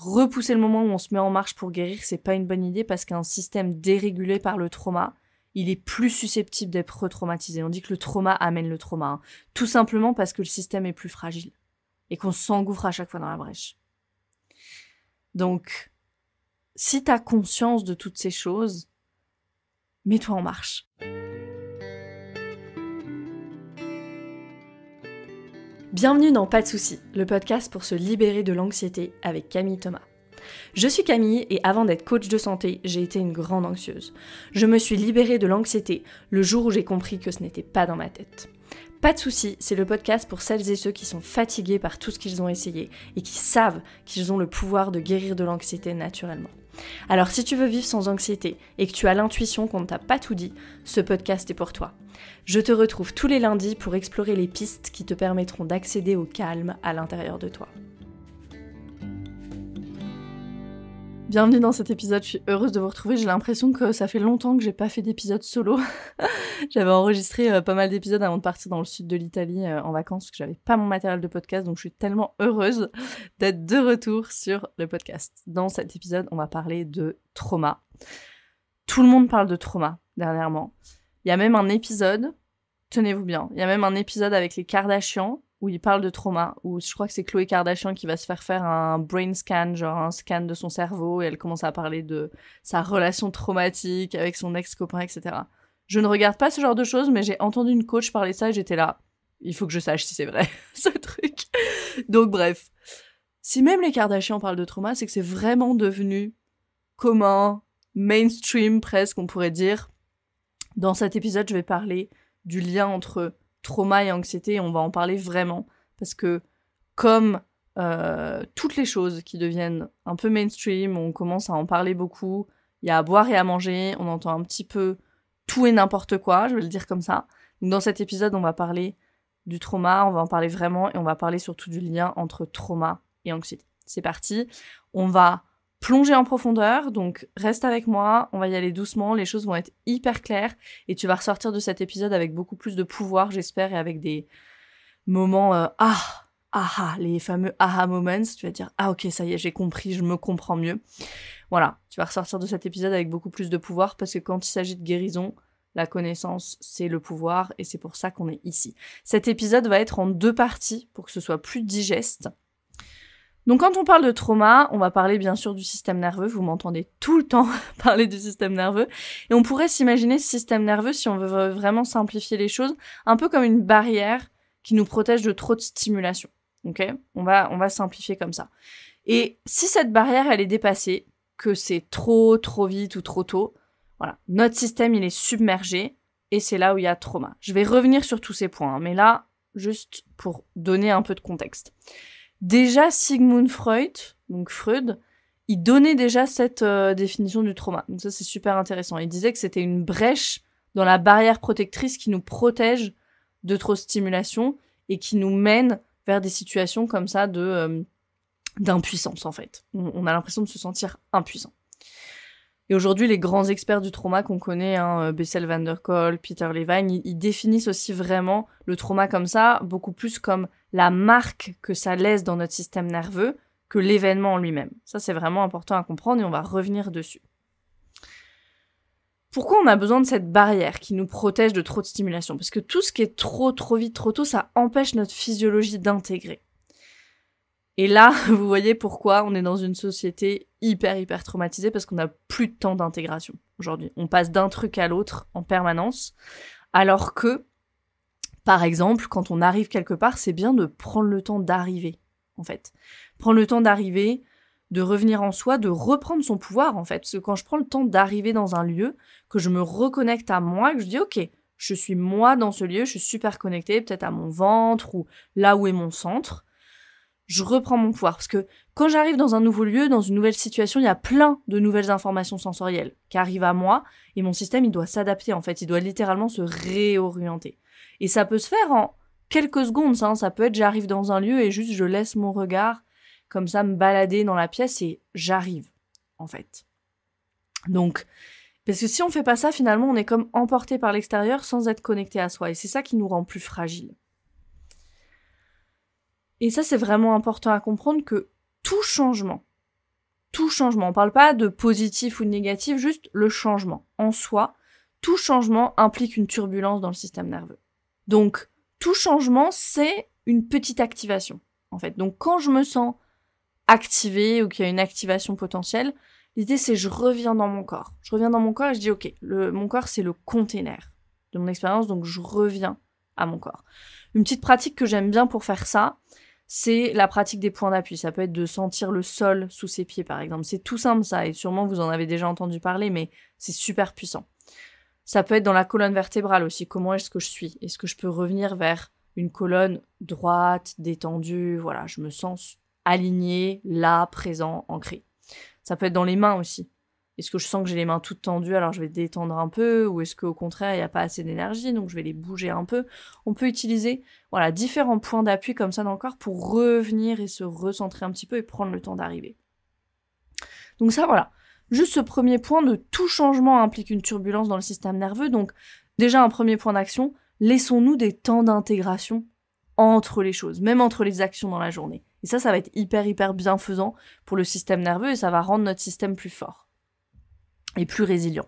repousser le moment où on se met en marche pour guérir, c'est pas une bonne idée parce qu'un système dérégulé par le trauma, il est plus susceptible d'être retraumatisé. On dit que le trauma amène le trauma, hein. Tout simplement parce que le système est plus fragile et qu'on s'engouffre à chaque fois dans la brèche. Donc, si t'as conscience de toutes ces choses, mets-toi en marche. Bienvenue dans Pas de soucis, le podcast pour se libérer de l'anxiété avec Camille Thomas. Je suis Camille et avant d'être coach de santé, j'ai été une grande anxieuse. Je me suis libérée de l'anxiété le jour où j'ai compris que ce n'était pas dans ma tête. Pas de soucis, c'est le podcast pour celles et ceux qui sont fatigués par tout ce qu'ils ont essayé et qui savent qu'ils ont le pouvoir de guérir de l'anxiété naturellement. Alors si tu veux vivre sans anxiété et que tu as l'intuition qu'on ne t'a pas tout dit, ce podcast est pour toi. Je te retrouve tous les lundis pour explorer les pistes qui te permettront d'accéder au calme à l'intérieur de toi. Bienvenue dans cet épisode, je suis heureuse de vous retrouver. J'ai l'impression que ça fait longtemps que j'ai pas fait d'épisode solo. J'avais enregistré pas mal d'épisodes avant de partir dans le sud de l'Italie en vacances parce que j'avais pas mon matériel de podcast, donc je suis tellement heureuse d'être de retour sur le podcast. Dans cet épisode, on va parler de trauma. Tout le monde parle de trauma dernièrement. Il y a même un épisode, tenez-vous bien, il y a même un épisode avec les Kardashians où ils parlent de trauma, où je crois que c'est Khloé Kardashian qui va se faire un brain scan, genre un scan de son cerveau, et elle commence à parler de sa relation traumatique avec son ex-copain, etc. Je ne regarde pas ce genre de choses, mais j'ai entendu une coach parler de ça et j'étais là. Il faut que je sache si c'est vrai, ce truc. Donc bref. Si même les Kardashians parlent de trauma, c'est que c'est vraiment devenu commun, mainstream presque, on pourrait dire. Dans cet épisode, je vais parler du lien entre trauma et anxiété, et on va en parler vraiment, parce que comme toutes les choses qui deviennent un peu mainstream, on commence à en parler beaucoup, il y a à boire et à manger, on entend un petit peu tout et n'importe quoi, je vais le dire comme ça. Donc dans cet épisode, on va parler du trauma, on va en parler vraiment, et on va parler surtout du lien entre trauma et anxiété. C'est parti, on va plonger en profondeur, donc reste avec moi, on va y aller doucement, les choses vont être hyper claires et tu vas ressortir de cet épisode avec beaucoup plus de pouvoir, j'espère, et avec des moments les fameux aha moments, tu vas dire ah ok ça y est j'ai compris, je me comprends mieux. Voilà, tu vas ressortir de cet épisode avec beaucoup plus de pouvoir parce que quand il s'agit de guérison, la connaissance c'est le pouvoir et c'est pour ça qu'on est ici. Cet épisode va être en 2 parties pour que ce soit plus digeste. Donc quand on parle de trauma, on va parler bien sûr du système nerveux, vous m'entendez tout le temps parler du système nerveux, et on pourrait s'imaginer ce système nerveux, si on veut vraiment simplifier les choses, un peu comme une barrière qui nous protège de trop de stimulation, ok ? On va simplifier comme ça. Et si cette barrière elle est dépassée, que c'est trop vite ou trop tôt, voilà, notre système il est submergé, et c'est là où il y a trauma. Je vais revenir sur tous ces points, hein, mais là, juste pour donner un peu de contexte. Déjà, Sigmund Freud, donc Freud, il donnait déjà cette définition du trauma. Donc ça, c'est super intéressant. Il disait que c'était une brèche dans la barrière protectrice qui nous protège de trop de stimulation et qui nous mène vers des situations comme ça d'impuissance, en fait. On a l'impression de se sentir impuissant. Et aujourd'hui, les grands experts du trauma qu'on connaît, Bessel van der Kolk, Peter Levine, ils définissent aussi vraiment le trauma comme ça, beaucoup plus comme la marque que ça laisse dans notre système nerveux que l'événement en lui-même. Ça, c'est vraiment important à comprendre et on va revenir dessus. Pourquoi on a besoin de cette barrière qui nous protège de trop de stimulation ? Parce que tout ce qui est trop vite, trop tôt, ça empêche notre physiologie d'intégrer. Et là, vous voyez pourquoi on est dans une société hyper traumatisée, parce qu'on n'a plus de temps d'intégration aujourd'hui. On passe d'un truc à l'autre en permanence, alors que, par exemple, quand on arrive quelque part, c'est bien de prendre le temps d'arriver, en fait. Prendre le temps d'arriver, de revenir en soi, de reprendre son pouvoir, en fait. Parce que quand je prends le temps d'arriver dans un lieu, que je me reconnecte à moi, que je dis « Ok, je suis moi dans ce lieu, je suis super connectée, peut-être à mon ventre ou là où est mon centre », je reprends mon pouvoir. Parce que quand j'arrive dans un nouveau lieu, dans une nouvelle situation, il y a plein de nouvelles informations sensorielles qui arrivent à moi et mon système, il doit s'adapter en fait. Il doit littéralement se réorienter. Et ça peut se faire en quelques secondes, ça peut être j'arrive dans un lieu et juste je laisse mon regard comme ça me balader dans la pièce et j'arrive en fait. Donc, parce que si on fait pas ça, finalement, on est comme emporté par l'extérieur sans être connecté à soi. Et c'est ça qui nous rend plus fragiles. Et ça, c'est vraiment important à comprendre que tout changement tout changement, on parle pas de positif ou de négatif, juste le changement. En soi, tout changement implique une turbulence dans le système nerveux. Donc, tout changement, c'est une petite activation, en fait. Donc, quand je me sens activée ou qu'il y a une activation potentielle, l'idée, c'est je reviens dans mon corps. Je reviens dans mon corps et je dis, ok, mon corps, c'est le container de mon expérience, donc je reviens à mon corps. Une petite pratique que j'aime bien pour faire ça, c'est la pratique des points d'appui. Ça peut être de sentir le sol sous ses pieds, par exemple. C'est tout simple, ça, et sûrement vous en avez déjà entendu parler, mais c'est super puissant. Ça peut être dans la colonne vertébrale aussi. Comment est-ce que je suis? Est-ce que je peux revenir vers une colonne droite, détendue? Voilà, je me sens aligné, là, présent, ancré. Ça peut être dans les mains aussi. Est-ce que je sens que j'ai les mains toutes tendues, alors je vais détendre un peu, ou est-ce qu'au contraire, il n'y a pas assez d'énergie, donc je vais les bouger un peu. On peut utiliser différents points d'appui comme ça dans le corps pour revenir et se recentrer un petit peu et prendre le temps d'arriver. Donc ça, voilà. Juste ce premier point de tout changement implique une turbulence dans le système nerveux. Donc déjà, un premier point d'action, laissons-nous des temps d'intégration entre les choses, même entre les actions dans la journée. Et ça va être hyper bienfaisant pour le système nerveux et ça va rendre notre système plus fort et plus résilient.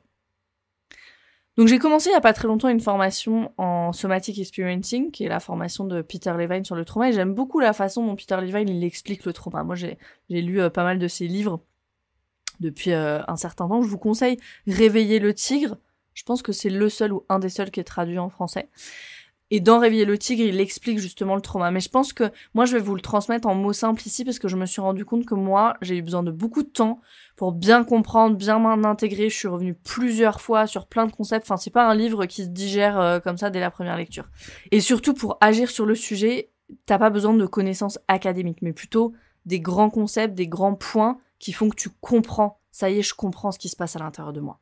Donc j'ai commencé il n'y a pas très longtemps une formation en Somatic Experiencing, qui est la formation de Peter Levine sur le trauma, et j'aime beaucoup la façon dont Peter Levine il explique le trauma. Moi j'ai lu pas mal de ses livres depuis un certain temps. Je vous conseille Réveiller le tigre, je pense que c'est le seul ou un des seuls qui est traduit en français. Et dans Réveiller le tigre, il explique justement le trauma. Mais je pense que moi, je vais vous le transmettre en mots simples ici parce que je me suis rendu compte que moi, j'ai eu besoin de beaucoup de temps pour bien comprendre, bien m'intégrer. Je suis revenue plusieurs fois sur plein de concepts. Enfin, c'est pas un livre qui se digère comme ça dès la première lecture. Et surtout, pour agir sur le sujet, t'as pas besoin de connaissances académiques, mais plutôt des grands concepts, des grands points qui font que tu comprends. Ça y est, je comprends ce qui se passe à l'intérieur de moi.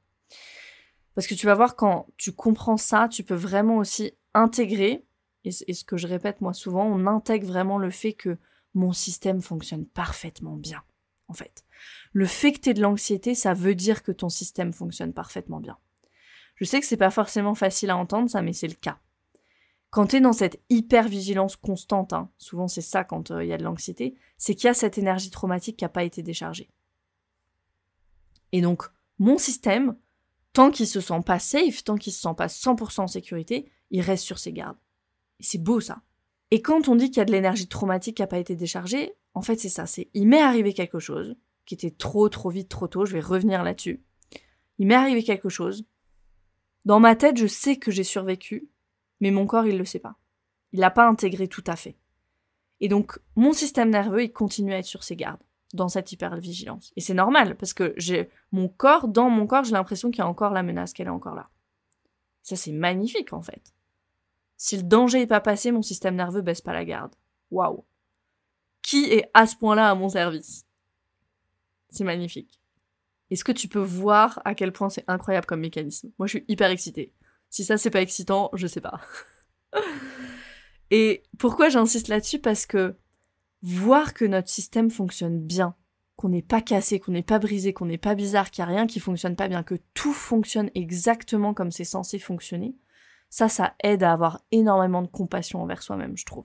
Parce que tu vas voir, quand tu comprends ça, tu peux vraiment aussi intégrer, et ce que je répète moi souvent, on intègre vraiment le fait que mon système fonctionne parfaitement bien, en fait. Le fait que tu aies de l'anxiété, ça veut dire que ton système fonctionne parfaitement bien. Je sais que c'est pas forcément facile à entendre ça, mais c'est le cas. Quand tu es dans cette hyper-vigilance constante, souvent c'est ça quand il y a de l'anxiété, c'est qu'il y a cette énergie traumatique qui n'a pas été déchargée. Et donc, mon système, tant qu'il se sent pas safe, tant qu'il se sent pas 100% en sécurité, il reste sur ses gardes. Et c'est beau ça. Et quand on dit qu'il y a de l'énergie traumatique qui n'a pas été déchargée, en fait c'est ça, il m'est arrivé quelque chose, qui était trop vite, trop tôt, je vais revenir là-dessus. Il m'est arrivé quelque chose. Dans ma tête, je sais que j'ai survécu, mais mon corps, il le sait pas. Il l'a pas intégré tout à fait. Et donc, mon système nerveux, il continue à être sur ses gardes, dans cette hypervigilance. Et c'est normal, parce que dans mon corps, j'ai l'impression qu'il y a encore la menace, qu'elle est encore là. Ça, c'est magnifique, en fait. Si le danger n'est pas passé, mon système nerveux baisse pas la garde. Waouh. Qui est à ce point-là à mon service? C'est magnifique. Est-ce que tu peux voir à quel point c'est incroyable comme mécanisme? Moi, je suis hyper excitée. Si ça, c'est pas excitant, je sais pas. Et pourquoi j'insiste là-dessus? Parce que voir que notre système fonctionne bien, qu'on n'est pas cassé, qu'on n'est pas brisé, qu'on n'est pas bizarre, qu'il n'y a rien qui fonctionne pas bien, que tout fonctionne exactement comme c'est censé fonctionner, ça aide à avoir énormément de compassion envers soi-même, je trouve.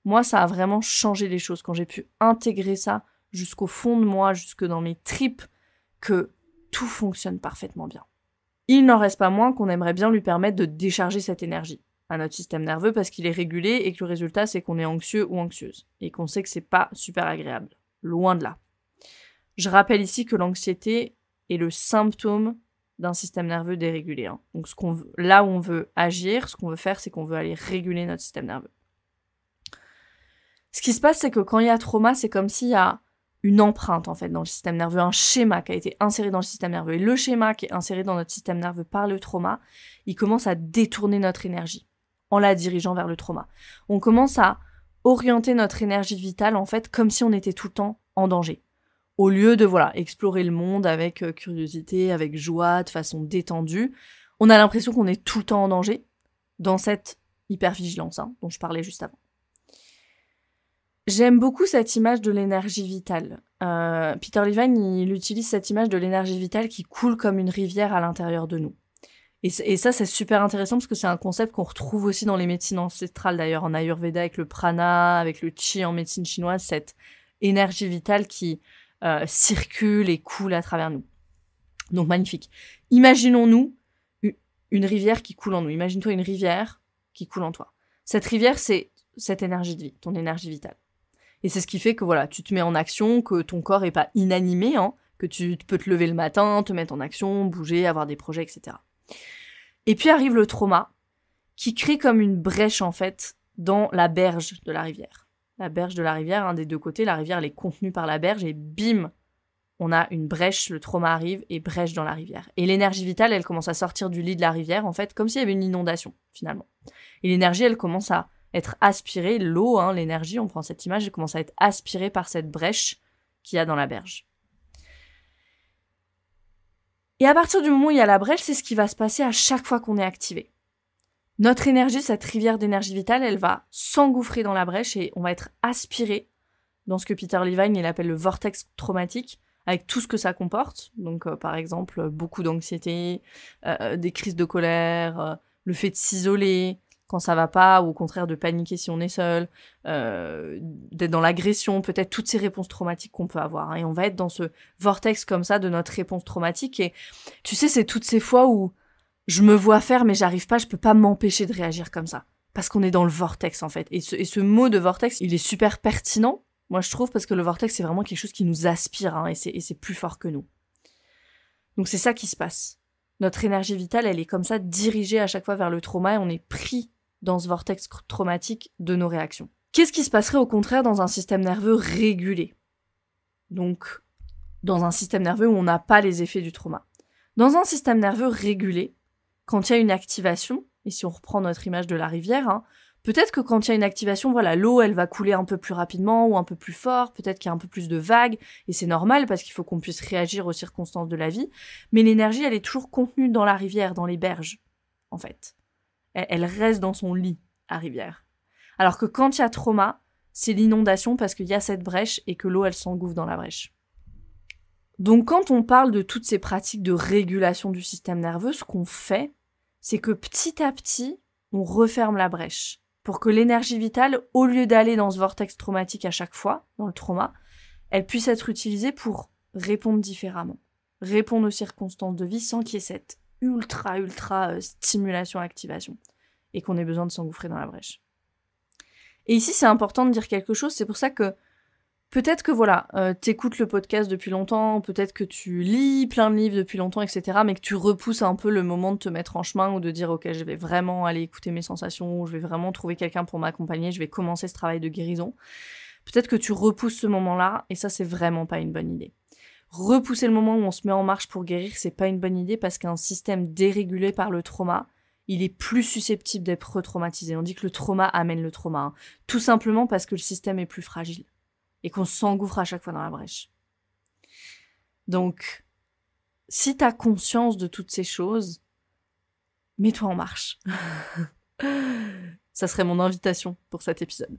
Moi, ça a vraiment changé les choses quand j'ai pu intégrer ça jusqu'au fond de moi, jusque dans mes tripes, que tout fonctionne parfaitement bien. Il n'en reste pas moins qu'on aimerait bien lui permettre de décharger cette énergie à notre système nerveux parce qu'il est régulé et que le résultat, c'est qu'on est anxieux ou anxieuse et qu'on sait que c'est pas super agréable. Loin de là. Je rappelle ici que l'anxiété est le symptôme d'un système nerveux dérégulé. Donc là où on veut agir, ce qu'on veut faire, c'est qu'on veut aller réguler notre système nerveux. Ce qui se passe, c'est que quand il y a trauma, c'est comme s'il y a une empreinte en fait dans le système nerveux, un schéma qui a été inséré dans le système nerveux. Et le schéma qui est inséré dans notre système nerveux par le trauma, il commence à détourner notre énergie en la dirigeant vers le trauma. On commence à orienter notre énergie vitale en fait comme si on était tout le temps en danger. Au lieu de explorer le monde avec curiosité, avec joie, de façon détendue, on a l'impression qu'on est tout le temps en danger dans cette hypervigilance dont je parlais juste avant. J'aime beaucoup cette image de l'énergie vitale. Peter Levine, il utilise cette image de l'énergie vitale qui coule comme une rivière à l'intérieur de nous. Et ça, c'est super intéressant parce que c'est un concept qu'on retrouve aussi dans les médecines ancestrales, d'ailleurs, en Ayurveda avec le prana, avec le chi en médecine chinoise, cette énergie vitale qui circule et coule à travers nous. Donc magnifique. Imaginons-nous une rivière qui coule en nous. Imagine-toi une rivière qui coule en toi. Cette rivière, c'est cette énergie de vie, ton énergie vitale. Et c'est ce qui fait que voilà, tu te mets en action, que ton corps est pas inanimé, que tu peux te lever le matin, te mettre en action, bouger, avoir des projets, etc. Et puis arrive le trauma, qui crée comme une brèche en fait dans la berge de la rivière. La berge de la rivière, des deux côtés, la rivière elle est contenue par la berge et bim, on a une brèche, le trauma arrive et brèche dans la rivière. Et l'énergie vitale, elle commence à sortir du lit de la rivière, en fait, comme s'il y avait une inondation, finalement. Et l'énergie, elle commence à être aspirée, l'eau, l'énergie, on prend cette image, elle commence à être aspirée par cette brèche qu'il y a dans la berge. Et à partir du moment où il y a la brèche, c'est ce qui va se passer à chaque fois qu'on est activé. Notre énergie, cette rivière d'énergie vitale, elle va s'engouffrer dans la brèche et on va être aspiré dans ce que Peter Levine il appelle le vortex traumatique, avec tout ce que ça comporte. Donc, par exemple, beaucoup d'anxiété, des crises de colère, le fait de s'isoler quand ça va pas, ou au contraire de paniquer si on est seul, d'être dans l'agression, peut-être toutes ces réponses traumatiques qu'on peut avoir. Et on va être dans ce vortex comme ça de notre réponse traumatique. Et tu sais, c'est toutes ces fois où je me vois faire, mais j'arrive pas, je peux pas m'empêcher de réagir comme ça. Parce qu'on est dans le vortex, en fait. Et ce mot de vortex, il est super pertinent, moi je trouve, parce que le vortex, c'est vraiment quelque chose qui nous aspire, et c'est plus fort que nous. Donc c'est ça qui se passe. Notre énergie vitale, elle est comme ça, dirigée à chaque fois vers le trauma, et on est pris dans ce vortex traumatique de nos réactions. Qu'est-ce qui se passerait au contraire dans un système nerveux régulé ? Donc, dans un système nerveux où on n'a pas les effets du trauma. Dans un système nerveux régulé, quand il y a une activation, et si on reprend notre image de la rivière, peut-être que quand il y a une activation, voilà, l'eau, elle va couler un peu plus rapidement ou un peu plus fort, peut-être qu'il y a un peu plus de vagues, et c'est normal parce qu'il faut qu'on puisse réagir aux circonstances de la vie, mais l'énergie, elle est toujours contenue dans la rivière, dans les berges, en fait. Elle reste dans son lit, à rivière. Alors que quand il y a trauma, c'est l'inondation parce qu'il y a cette brèche et que l'eau, elle s'engouffre dans la brèche. Donc quand on parle de toutes ces pratiques de régulation du système nerveux, ce qu'on fait, c'est que petit à petit, on referme la brèche pour que l'énergie vitale, au lieu d'aller dans ce vortex traumatique à chaque fois, dans le trauma, elle puisse être utilisée pour répondre différemment, répondre aux circonstances de vie sans qu'il y ait cette ultra stimulation, activation, et qu'on ait besoin de s'engouffrer dans la brèche. Et ici, c'est important de dire quelque chose, c'est pour ça que peut-être que voilà, t'écoutes le podcast depuis longtemps, peut-être que tu lis plein de livres depuis longtemps, etc., mais que tu repousses un peu le moment de te mettre en chemin ou de dire « Ok, je vais vraiment aller écouter mes sensations, ou je vais vraiment trouver quelqu'un pour m'accompagner, je vais commencer ce travail de guérison. » Peut-être que tu repousses ce moment-là, et ça, c'est vraiment pas une bonne idée. Repousser le moment où on se met en marche pour guérir, c'est pas une bonne idée parce qu'un système dérégulé par le trauma, il est plus susceptible d'être retraumatisé. On dit que le trauma amène le trauma, tout simplement parce que le système est plus fragile et qu'on s'engouffre à chaque fois dans la brèche. Donc, si t'as conscience de toutes ces choses, mets-toi en marche. Ça serait mon invitation pour cet épisode.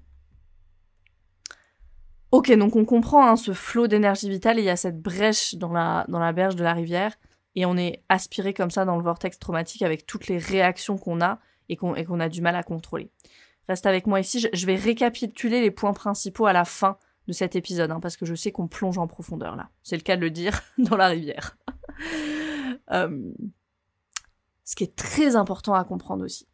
Ok, donc on comprend ce flot d'énergie vitale et il y a cette brèche dans la berge de la rivière et on est aspiré comme ça dans le vortex traumatique avec toutes les réactions qu'on a et qu'on a du mal à contrôler. Reste avec moi ici, je vais récapituler les points principaux à la fin de cet épisode, parce que je sais qu'on plonge en profondeur là. C'est le cas de le dire dans la rivière. Ce qui est très important à comprendre aussi.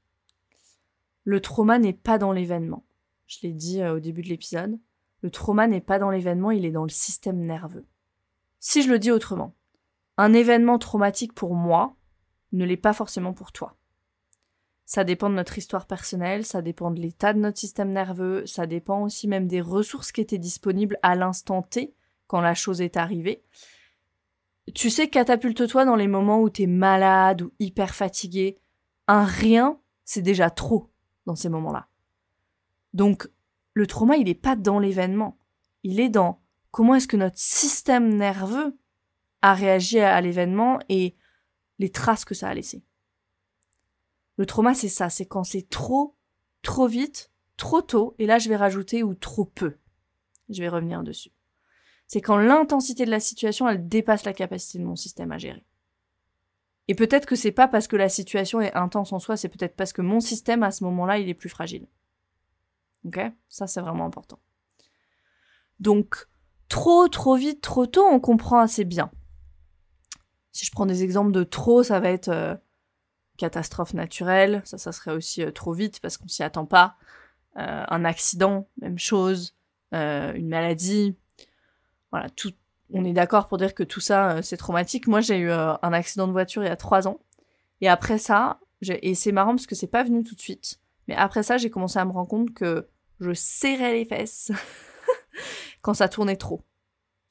Le trauma n'est pas dans l'événement. Je l'ai dit au début de l'épisode. Le trauma n'est pas dans l'événement, il est dans le système nerveux. Si je le dis autrement, un événement traumatique pour moi ne l'est pas forcément pour toi. Ça dépend de notre histoire personnelle, ça dépend de l'état de notre système nerveux, ça dépend aussi même des ressources qui étaient disponibles à l'instant T, quand la chose est arrivée. Tu sais, catapulte-toi dans les moments où t'es malade ou hyper fatigué. Un rien, c'est déjà trop dans ces moments-là. Donc, le trauma, il n'est pas dans l'événement. Il est dans comment est-ce que notre système nerveux a réagi à l'événement et les traces que ça a laissées. Le trauma, c'est ça, c'est quand c'est trop vite, trop tôt, et là je vais rajouter ou trop peu. Je vais revenir dessus. C'est quand l'intensité de la situation, elle dépasse la capacité de mon système à gérer. Et peut-être que c'est pas parce que la situation est intense en soi, c'est peut-être parce que mon système, à ce moment-là, il est plus fragile. Ok ? Ça, c'est vraiment important. Donc, Trop vite, trop tôt, on comprend assez bien. Si je prends des exemples de trop, ça va être catastrophe naturelle, ça serait aussi trop vite parce qu'on s'y attend pas. Un accident, même chose, une maladie, voilà, tout. On est d'accord pour dire que tout ça, c'est traumatique. Moi, j'ai eu un accident de voiture il y a 3 ans. Et après ça, et c'est marrant parce que c'est pas venu tout de suite. Mais après ça, j'ai commencé à me rendre compte que je serrais les fesses quand ça tournait trop.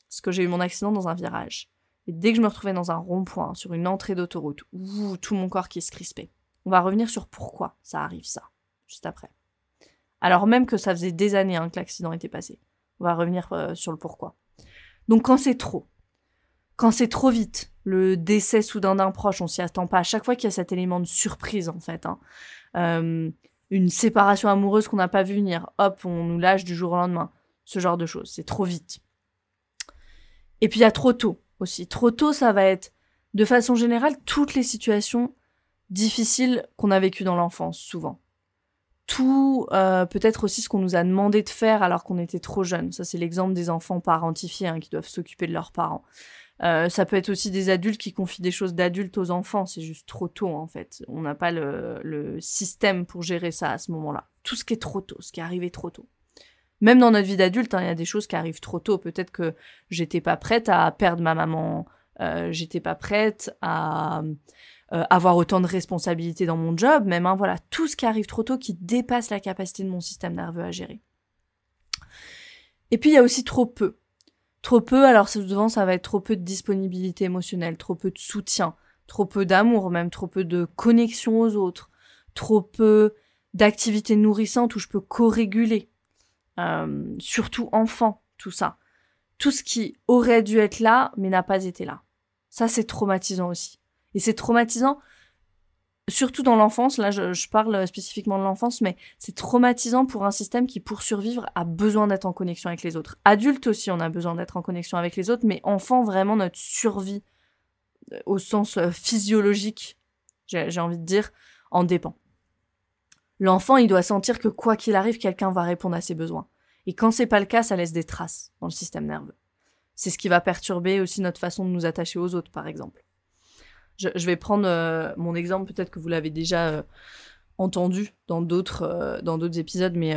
Parce que j'ai eu mon accident dans un virage. Et dès que je me retrouvais dans un rond-point, sur une entrée d'autoroute, tout mon corps qui se crispait. On va revenir sur pourquoi ça arrive ça, juste après. Alors même que ça faisait des années que l'accident était passé. On va revenir sur le pourquoi. Donc quand c'est trop vite, le décès soudain d'un proche, on s'y attend pas. À chaque fois qu'il y a cet élément de surprise, en fait, une séparation amoureuse qu'on n'a pas vu venir, hop, on nous lâche du jour au lendemain. Ce genre de choses, c'est trop vite. Et puis il y a trop tôt aussi. Trop tôt, ça va être, de façon générale, toutes les situations difficiles qu'on a vécues dans l'enfance, souvent. Tout, peut-être aussi ce qu'on nous a demandé de faire alors qu'on était trop jeunes. Ça, c'est l'exemple des enfants parentifiés qui doivent s'occuper de leurs parents. Ça peut être aussi des adultes qui confient des choses d'adultes aux enfants. C'est juste trop tôt, en fait. On n'a pas le système pour gérer ça à ce moment-là. Tout ce qui est trop tôt, ce qui est arrivé trop tôt. Même dans notre vie d'adulte, il y a des choses qui arrivent trop tôt. Peut-être que j'étais pas prête à perdre ma maman. J'étais pas prête à avoir autant de responsabilités dans mon job, même, voilà, tout ce qui arrive trop tôt qui dépasse la capacité de mon système nerveux à gérer. Et puis il y a aussi trop peu. Trop peu, alors souvent ça va être trop peu de disponibilité émotionnelle, trop peu de soutien, trop peu d'amour, même trop peu de connexion aux autres, trop peu d'activités nourrissantes où je peux co-réguler. Surtout enfant, tout ça. Tout ce qui aurait dû être là, mais n'a pas été là. Ça, c'est traumatisant aussi. Et c'est traumatisant, surtout dans l'enfance, là je parle spécifiquement de l'enfance, mais c'est traumatisant pour un système qui, pour survivre, a besoin d'être en connexion avec les autres. Adulte aussi, on a besoin d'être en connexion avec les autres, mais enfant, vraiment, notre survie, au sens physiologique, j'ai envie de dire, en dépend. L'enfant, il doit sentir que quoi qu'il arrive, quelqu'un va répondre à ses besoins. Et quand c'est pas le cas, ça laisse des traces dans le système nerveux. C'est ce qui va perturber aussi notre façon de nous attacher aux autres, par exemple. Je vais prendre mon exemple, peut-être que vous l'avez déjà entendu dans d'autres épisodes, mais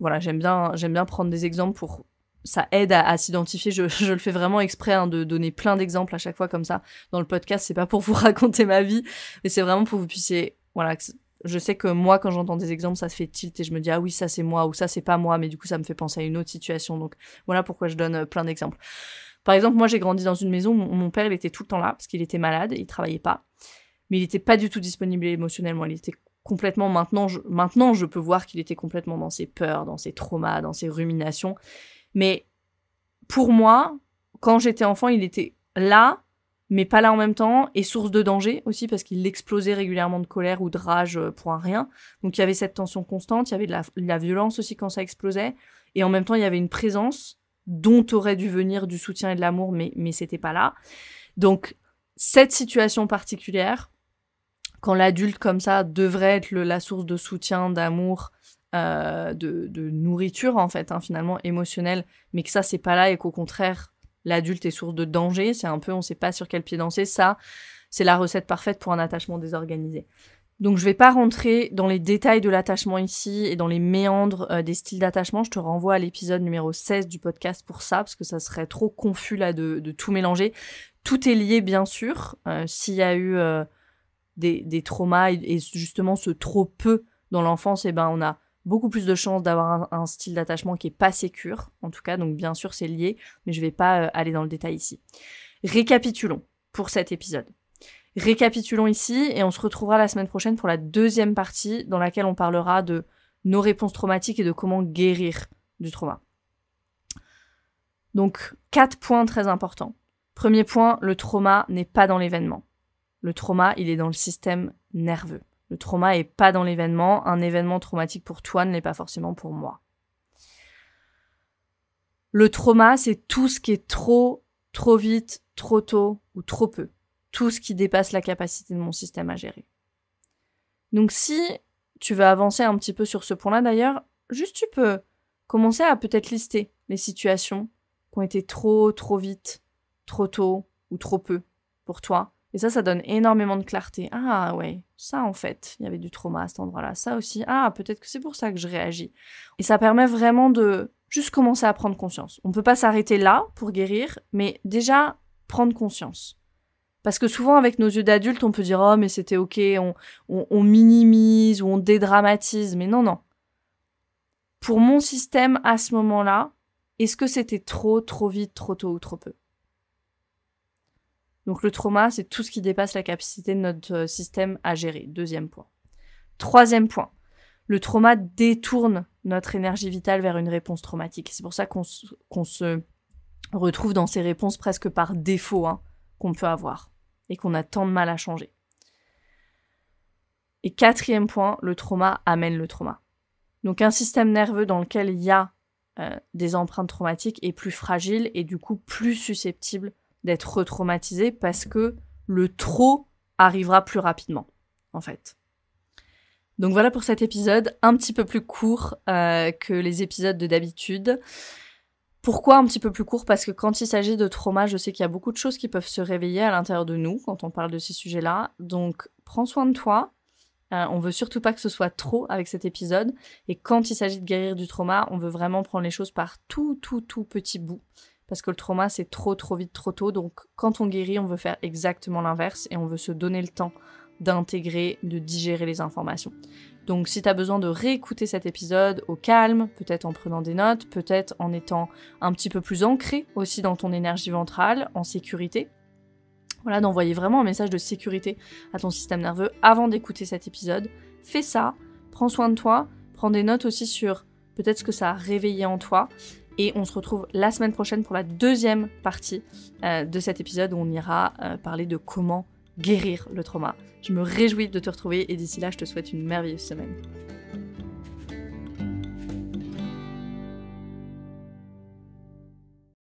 voilà, j'aime bien prendre des exemples pour... Ça aide à s'identifier, je le fais vraiment exprès de donner plein d'exemples à chaque fois comme ça dans le podcast, c'est pas pour vous raconter ma vie, mais c'est vraiment pour que vous puissiez... Voilà, je sais que moi, quand j'entends des exemples, ça se fait tilt et je me dis « Ah oui, ça c'est moi » ou « Ça c'est pas moi », mais du coup ça me fait penser à une autre situation, donc voilà pourquoi je donne plein d'exemples. Par exemple, moi, j'ai grandi dans une maison où mon père, il était tout le temps là, parce qu'il était malade, il travaillait pas. Mais il était pas du tout disponible émotionnellement. Il était complètement, maintenant, je peux voir qu'il était complètement dans ses peurs, dans ses traumas, dans ses ruminations. Mais pour moi, quand j'étais enfant, il était là, mais pas là en même temps, et source de danger aussi, parce qu'il explosait régulièrement de colère ou de rage pour un rien. Donc il y avait cette tension constante, il y avait de la violence aussi quand ça explosait, et en même temps, il y avait une présence dont aurait dû venir du soutien et de l'amour, mais c'était pas là. Donc, cette situation particulière, quand l'adulte comme ça devrait être la source de soutien, d'amour, de nourriture en fait, finalement émotionnelle, mais que ça c'est pas là et qu'au contraire l'adulte est source de danger, c'est un peu on sait pas sur quel pied danser, ça c'est la recette parfaite pour un attachement désorganisé. Donc je vais pas rentrer dans les détails de l'attachement ici et dans les méandres des styles d'attachement, je te renvoie à l'épisode numéro 16 du podcast pour ça, parce que ça serait trop confus là de tout mélanger. Tout est lié bien sûr, s'il y a eu des traumas et justement ce trop peu dans l'enfance, on a beaucoup plus de chances d'avoir un style d'attachement qui est pas sécure, en tout cas, donc bien sûr c'est lié, mais je vais pas aller dans le détail ici. Récapitulons pour cet épisode. Récapitulons ici et on se retrouvera la semaine prochaine pour la deuxième partie dans laquelle on parlera de nos réponses traumatiques et de comment guérir du trauma. Donc, 4 points très importants. Premier point, le trauma n'est pas dans l'événement. Le trauma, il est dans le système nerveux. Le trauma est pas dans l'événement. Un événement traumatique pour toi ne l'est pas forcément pour moi. Le trauma, c'est tout ce qui est trop vite, trop tôt ou trop peu. Tout ce qui dépasse la capacité de mon système à gérer. Donc si tu veux avancer un petit peu sur ce point-là d'ailleurs, juste tu peux commencer à peut-être lister les situations qui ont été trop vite, trop tôt ou trop peu pour toi. Et ça donne énormément de clarté. Ah ouais, ça en fait, il y avait du trauma à cet endroit-là. Ça aussi, peut-être que c'est pour ça que je réagis. Et ça permet vraiment de juste commencer à prendre conscience. On ne peut pas s'arrêter là pour guérir, mais déjà prendre conscience. Parce que souvent, avec nos yeux d'adulte, on peut dire « Oh, mais c'était ok, on minimise ou on dédramatise. » Mais non. Pour mon système, à ce moment-là, est-ce que c'était trop vite, trop tôt ou trop peu ? Donc le trauma, c'est tout ce qui dépasse la capacité de notre système à gérer. 2e point. 3e point. Le trauma détourne notre énergie vitale vers une réponse traumatique. C'est pour ça qu'on se retrouve dans ces réponses presque par défaut qu'on peut avoir et qu'on a tant de mal à changer. Et 4e point, le trauma amène le trauma. Donc un système nerveux dans lequel il y a des empreintes traumatiques est plus fragile et du coup plus susceptible d'être retraumatisé parce que le trop arrivera plus rapidement, en fait. Donc voilà pour cet épisode, un petit peu plus court que les épisodes de d'habitude. Pourquoi un petit peu plus court ? Parce que quand il s'agit de trauma, je sais qu'il y a beaucoup de choses qui peuvent se réveiller à l'intérieur de nous quand on parle de ces sujets-là. Donc prends soin de toi. On veut surtout pas que ce soit trop avec cet épisode. Et quand il s'agit de guérir du trauma, on veut vraiment prendre les choses par tout petit bout. Parce que le trauma, c'est trop vite, trop tôt. Donc, quand on guérit, on veut faire exactement l'inverse et on veut se donner le temps d'intégrer, de digérer les informations. Donc, si tu as besoin de réécouter cet épisode au calme, peut-être en prenant des notes, peut-être en étant un petit peu plus ancré aussi dans ton énergie ventrale, en sécurité, voilà, d'envoyer vraiment un message de sécurité à ton système nerveux avant d'écouter cet épisode. Fais ça, prends soin de toi, prends des notes aussi sur peut-être ce que ça a réveillé en toi. Et on se retrouve la semaine prochaine pour la 2e partie de cet épisode où on ira parler de comment guérir le trauma. Je me réjouis de te retrouver et d'ici là, je te souhaite une merveilleuse semaine.